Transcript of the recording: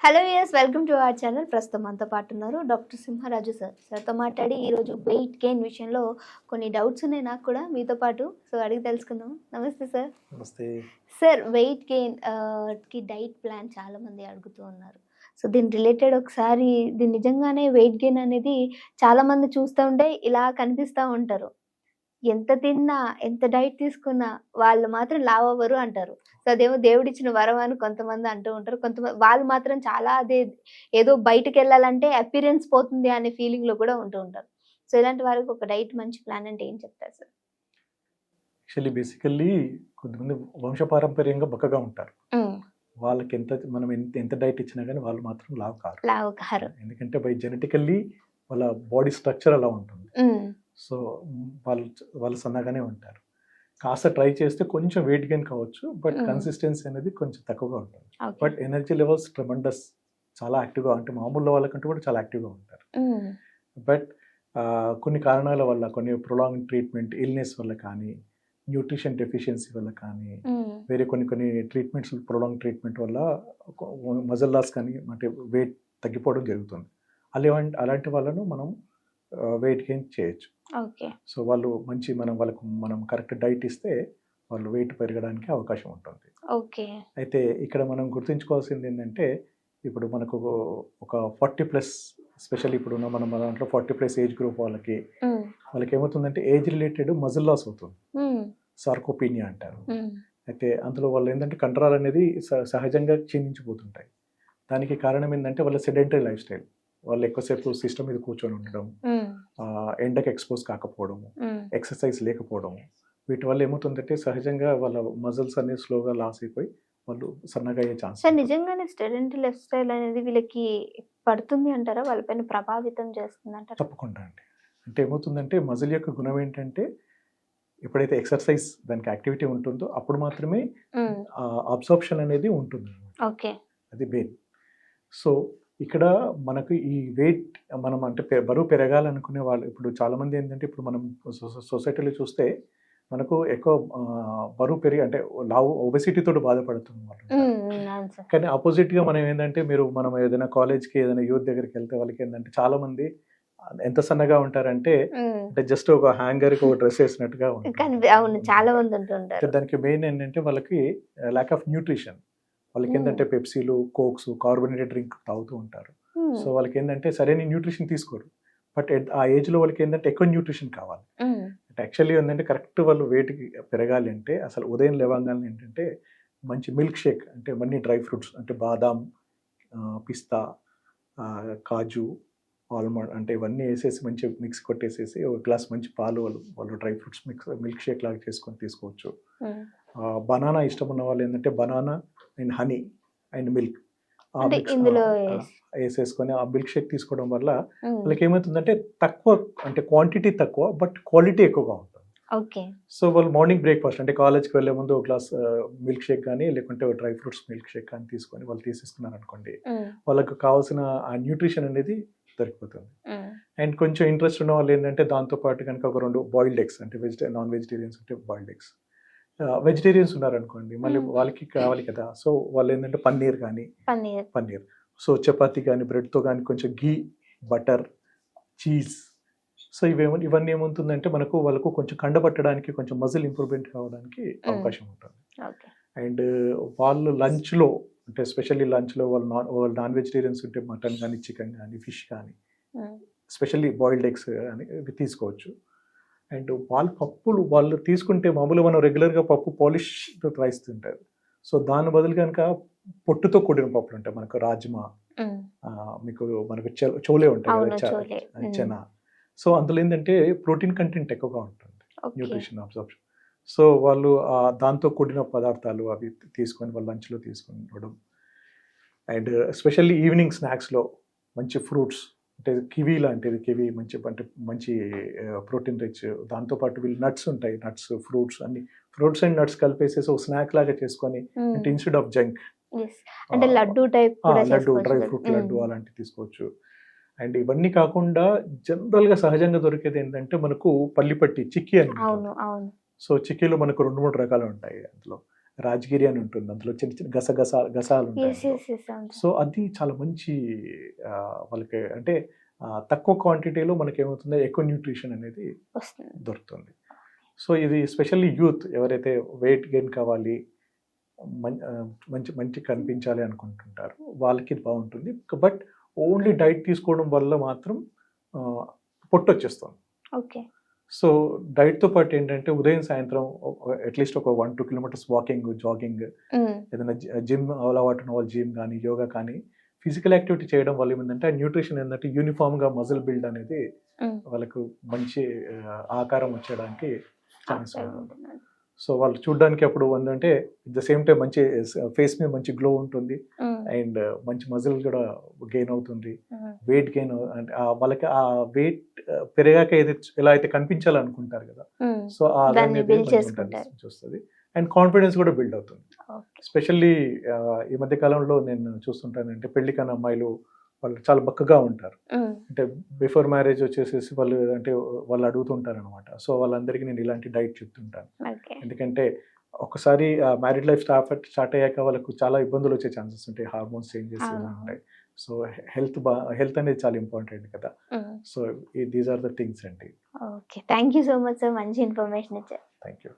Hello yes welcome to our channel. ప్రస్తుతం మనతో పాటు ఉన్నారు డాక్టర్ సింహరాజు సార్. సార్తో మాట్లాడి ఈరోజు వెయిట్ గెయిన్ విషయంలో కొన్ని డౌట్స్ ఉన్నాయి నాకు కూడా మీతో పాటు. సో అడిగి తెలుసుకుందాం. నమస్తే సార్. నమస్తే సార్, వెయిట్ గెయిన్ కి డైట్ ప్లాన్ చాలా మంది అడుగుతూ ఉన్నారు. సో దీని రిలేటెడ్ ఒకసారి దీని నిజంగానే వెయిట్ గెయిన్ అనేది చాలా మంది చూస్తూ ఉంటే ఇలా కనిపిస్తూ ఉంటారు. ఎంత తిన్నా ఎంత డైట్ తీసుకున్నా వాళ్ళు మాత్రం లావు అవ్వరు అంటారు. సో అదేమో దేవుడిచ్చిన వరం అని కొంతమంది అంటూ ఉంటారు. కొంతమంది వాళ్ళు మాత్రం చాలా అదే ఏదో బయటకెళ్ళాలంటే అపియరెన్స్ పోతుంది అనే ఫీలింగ్‌లో కూడా ఉంటూ ఉంటారు. సో ఇలాంటి వారికి ఒక డైట్ మంచి ప్లాన్ అంటే ఏం చెప్తారు సార్? యాక్చువల్లీ బేసికల్లీ కొంతమంది వంశపారంపర్యంగా బక్కగా ఉంటారు. వాళ్ళకి మనం ఎంత డైట్ ఇచ్చినా కానీ వాళ్ళు మాత్రం లావు కారు. ఎందుకంటే బై జెనెటికల్లీ వాళ్ళ బాడీ స్ట్రక్చర్ అలా ఉంటుంది. సో వాళ్ళు సన్నగానే ఉంటారు. కాస్త ట్రై చేస్తే కొంచెం వెయిట్ గెయిన్ కావచ్చు, బట్ కన్సిస్టెన్సీ అనేది కొంచెం తక్కువగా ఉంటుంది. బట్ ఎనర్జీ లెవెల్స్ ట్రెమండస్, చాలా యాక్టివ్గా, అంటే మామూలు వాళ్ళకంటే కూడా చాలా యాక్టివ్గా ఉంటారు. బట్ కొన్ని కారణాల వల్ల, కొన్ని ప్రొలాంగ్ ట్రీట్మెంట్, ఇల్నెస్ వల్ల కానీ, న్యూట్రిషన్ డెఫిషియన్సీ వల్ల కానీ, వేరే కొన్ని ట్రీట్మెంట్స్, ప్రొలాంగ్ ట్రీట్మెంట్ వల్ల మజిల్ లాస్ కానీ, అంటే వెయిట్ తగ్గిపోవడం జరుగుతుంది. అలాంటి వాళ్ళను మనం వెయిట్ గెయిన్ చేయొచ్చు. సో వాళ్ళు మనం కరెక్ట్ డైట్ ఇస్తే వాళ్ళు వెయిట్ పెరగడానికి అవకాశం ఉంటుంది. అయితే ఇక్కడ మనం గుర్తుంచుకోవాల్సింది ఏంటంటే, ఇప్పుడు మనకు ఒక 40+, స్పెషల్లీ ఇప్పుడు మన దాంట్లో 40+ ఏజ్ గ్రూప్ వాళ్ళకి ఏమవుతుందంటే ఏజ్ రిలేటెడ్ మజిల్ లాస్ అవుతుంది, సార్కోపీనియా అంటారు. అయితే అందులో వాళ్ళు ఏంటంటే కండరాలు అనేది సహజంగా క్షీణించిపోతుంటాయి. దానికి కారణం ఏంటంటే వాళ్ళ సెడెంటరీ లైఫ్ స్టైల్. వాళ్ళు ఎక్కువసేపు సిస్టమ్ మీద కూర్చొని ఉండడం, ఎండకు ఎక్స్పోజ్ కాకపోవడము, ఎక్సర్సైజ్ లేకపోవడము, వీటి వల్ల ఏమవుతుందంటే సహజంగా వాళ్ళ మజిల్స్ అనేవి స్లోగా లాస్ అయిపోయి వాళ్ళు సన్నగా అయ్యే ఛాన్స్. నిజంగానే సెడెంటరీ లైఫ్ స్టైల్ అనేది వీళ్ళకి పడుతుంది అంటారా? వాళ్ళపైన ప్రభావితం చేస్తుంది అంటారా? తప్పకుండా అండి. అంటే ఏమవుతుందంటే మజిల్ యొక్క గుణం ఏంటంటే, ఎప్పుడైతే ఎక్సర్సైజ్ దానికి యాక్టివిటీ ఉంటుందో అప్పుడు మాత్రమే అబ్సార్ప్షన్ అనేది ఉంటుంది. అది మెయిన్. సో ఇక్కడ మనకు ఈ వెయిట్ మనం అంటే బరువు పెరగాలనుకునే వాళ్ళు, ఇప్పుడు చాలామంది ఏంటంటే, ఇప్పుడు మనం సొసైటీలో చూస్తే మనకు ఎక్కువ బరువు పెరిగి, అంటే లావు, ఒబెసిటీతో బాధపడుతున్న వాళ్ళు. కానీ ఆపోజిట్గా మనం ఏంటంటే, మనం ఏదైనా కాలేజ్కి, ఏదైనా యూత్ దగ్గరికి వెళ్తే వాళ్ళకి ఏంటంటే చాలా ఎంత సన్నగా ఉంటారంటే, అంటే జస్ట్ ఒక హ్యాంగర్కి ఒక డ్రెస్ వేసినట్టుగా ఉంటుంది. దానికి మెయిన్ ఏంటంటే వాళ్ళకి ల్యాక్ ఆఫ్ న్యూట్రిషన్. వాళ్ళకి ఏంటంటే పెప్సీలు, కోక్స్, కార్బోనేటెడ్ డ్రింక్ తాగుతూ ఉంటారు. సో వాళ్ళకి ఏంటంటే సరైన న్యూట్రిషన్ తీసుకోరు. బట్ ఆ ఏజ్లో వాళ్ళకి ఏంటంటే ఎక్కువ న్యూట్రిషన్ కావాలి. అంటే యాక్చువల్లీ ఏంటంటే కరెక్ట్ వాళ్ళు వెయిట్కి పెరగాలి అంటే అసలు ఉదయం లేవగానే ఏంటంటే మంచి మిల్క్ షేక్, అంటే అన్ని డ్రై ఫ్రూట్స్, అంటే బాదాం, పిస్తా, కాజు, ఆల్మండ్, అంటే ఇవన్నీ వేసేసి మంచి మిక్స్ కొట్టేసేసి ఒక గ్లాస్ మంచి పాలు వాళ్ళు డ్రై ఫ్రూట్స్ మిల్క్ షేక్ లాగా చేసుకొని తీసుకోవచ్చు. బనానా ఇష్టం ఉన్న వాళ్ళు ఏంటంటే banana and honey and milk వేసేసుకొని ఆ మిల్క్ షేక్ తీసుకోవడం వల్ల వాళ్ళకి ఏమవుతుందంటే తక్కువ, అంటే క్వాంటిటీ తక్కువ బట్ క్వాలిటీ ఎక్కువగా ఉంటుంది. సో వాళ్ళు మార్నింగ్ బ్రేక్ఫాస్ట్, అంటే కాలేజ్కి వెళ్ళే ముందు ఒక గ్లాస్ మిల్క్ షేక్ కానీ, లేకుంటే డ్రై ఫ్రూట్స్ మిల్క్ షేక్ కానీ తీసుకొని వాళ్ళు తీసేసుకున్నారు అనుకోండి, వాళ్ళకి కావాల్సిన ఆ న్యూట్రిషన్ అనేది దొరికిపోతుంది. అండ్ కొంచెం ఇంట్రెస్ట్ ఉన్న వాళ్ళు ఏంటంటే దాంతోపాటు కనుక ఒక 2 బాయిల్డ్ ఎగ్స్, అంటే నాన్ వెజిటేరియన్స్ ఉంటే బాయిల్డ్ ఎగ్స్, వెజిటేరియన్స్ ఉన్నారనుకోండి మళ్ళీ వాళ్ళకి కావాలి కదా. సో వాళ్ళు ఏంటంటే పన్నీర్ కానీ, సో చపాతీ కానీ, బ్రెడ్తో కానీ కొంచెం ఘీ, బటర్, చీజ్. సో ఇవన్నీ ఏమవుతుందంటే వాళ్ళకు కొంచెం కండపట్టడానికి, కొంచెం మజిల్ ఇంప్రూవ్మెంట్ కావడానికి అవకాశం ఉంటుంది. అండ్ వాళ్ళు లంచ్లో, అంటే ఎస్పెషల్లీ లంచ్లో వాళ్ళు నాన్ వెజిటేరియన్స్ ఉంటే మటన్ కానీ, చికెన్ కానీ, ఫిష్ కానీ, ఎస్పెషల్లీ బాయిల్డ్ ఎగ్స్ కానీ ఇవి తీసుకోవచ్చు. అండ్ వాళ్ళు తీసుకుంటే మామూలుగా మనం రెగ్యులర్గా పప్పు పాలిష్ రైస్ తింటారు. సో దాని బదులు కనుక పొట్టుతో కూడిన పప్పులు ఉంటాయి, మనకు రాజ్మా, మనకు చోలే ఉంటాయి కదా, చెనా. సో అందులో ఏంటంటే ప్రోటీన్ కంటెంట్ ఎక్కువగా ఉంటుంది, న్యూట్రిషన్ అబ్జార్ప్షన్. సో వాళ్ళు దాంతో కూడిన పదార్థాలు అవి తీసుకొని వాళ్ళు లంచ్లో తీసుకొని ఇవ్వడం. అండ్ ఎస్పెషల్లీ ఈవినింగ్ స్నాక్స్లో మంచి ఫ్రూట్స్, అంటే కివీ లాంటిది, కివీ మంచి ప్రోటీన్ రిచ్. దాంతోపాటు వీళ్ళు నట్స్ ఉంటాయి, నట్స్, ఫ్రూట్స్, అన్ని ఫ్రూట్స్ అండ్ నట్స్ కలిపేసేసి ఒక స్నాక్ లాగా చేసుకొని, అంటే ఇన్స్టెడ్ ఆఫ్ జంక్, అంటే లడ్డు, డ్రై ఫ్రూట్ లడ్డు అలాంటివి తీసుకోవచ్చు. అండ్ ఇవన్నీ కాకుండా జనరల్గా సహజంగా దొరికేది ఏంటంటే మనకు పల్లిపట్టి, చిక్కీ అని. సో చిక్కీలో మనకు 2-3 రకాలు ఉంటాయి. అందులో రాజగిరి అని ఉంటుంది, అందులో చిన్న చిన్న గసాలు ఉంటాయి ఎస్ అందులో. ఎస్ ఎస్ అవును సో అది చాలా మంచి వాళ్ళకి అంటే తక్కువ క్వాంటిటీలో మనకి ఏమవుతుంది, ఎక్కువ న్యూట్రిషన్ అనేది వస్తుంది. దొరుకుతుంది. సో ఇది స్పెషల్లీ యూత్ ఎవరైతే వెయిట్ గెయిన్ కావాలి, మంచి మంచి కనిపించాలి అనుకుంటుంటారు వాళ్ళకి ఇది బాగుంటుంది. బట్ ఓన్లీ డైట్ తీసుకోవడం వల్ల మాత్రం పొట్టు వచ్చేస్తుంది. ఓకే. సో డైట్తో పాటు ఏంటంటే ఉదయం సాయంత్రం అట్లీస్ట్ ఒక 1-2 కిలోమీటర్స్ వాకింగ్, జాగింగ్, ఏదైనా జిమ్ అలవాటు ఉన్న వాళ్ళు జిమ్ కానీ యోగా కానీ ఫిజికల్ యాక్టివిటీ చేయడం వల్ల ఏమిటంటే ఆ న్యూట్రిషన్ ఏంటంటే యూనిఫామ్గా మజిల్ బిల్డ్ అనేది వాళ్ళకు మంచి ఆకారం వచ్చేయడానికి ఛాన్స్ ఉంటుంది. సో వాళ్ళు చూడడానికి అప్పుడు ఏంటంటే అట్ ద సేమ్ టైం మంచి ఫేస్ మీద మంచి గ్లో ఉంటుంది అండ్ మంచి మజిల్ కూడా గెయిన్ అవుతుంది, వెయిట్ గెయిన్ అంటే వాళ్ళకి ఆ వెయిట్ పెరిగాక ఏది ఎలా అయితే కనిపించాలనుకుంటారు కదా, సో చూస్తుంది అండ్ కాన్ఫిడెన్స్ కూడా బిల్డ్ అవుతుంది. ఎస్పెషల్లీ ఈ మధ్య కాలంలో నేను చూస్తుంటానంటే పెళ్లి కాని అమ్మాయిలు వాళ్ళు చాలా బక్కగా ఉంటారు, అంటే బిఫోర్ మ్యారేజ్ వచ్చేసేసి వాళ్ళు అడుగుతుంటారు అనమాట. సో వాళ్ళందరికీ నేను ఇలాంటి డైట్ చెప్తుంటాను, ఎందుకంటే ఒకసారి మ్యారీడ్ లైఫ్ స్టార్ట్ అయ్యాక వాళ్ళకు చాలా ఇబ్బందులు వచ్చే ఛాన్సెస్ ఉంటాయి, హార్మోన్స్ చేంజెస్ ఉంటాయి. సో హెల్త్ అనేది చాలా ఇంపార్టెంట్ కదా. So these are the things అండి. Okay, thank you so much sir, మంచి ఇన్ఫర్మేషన్ ఇచ్చారు. Thank you.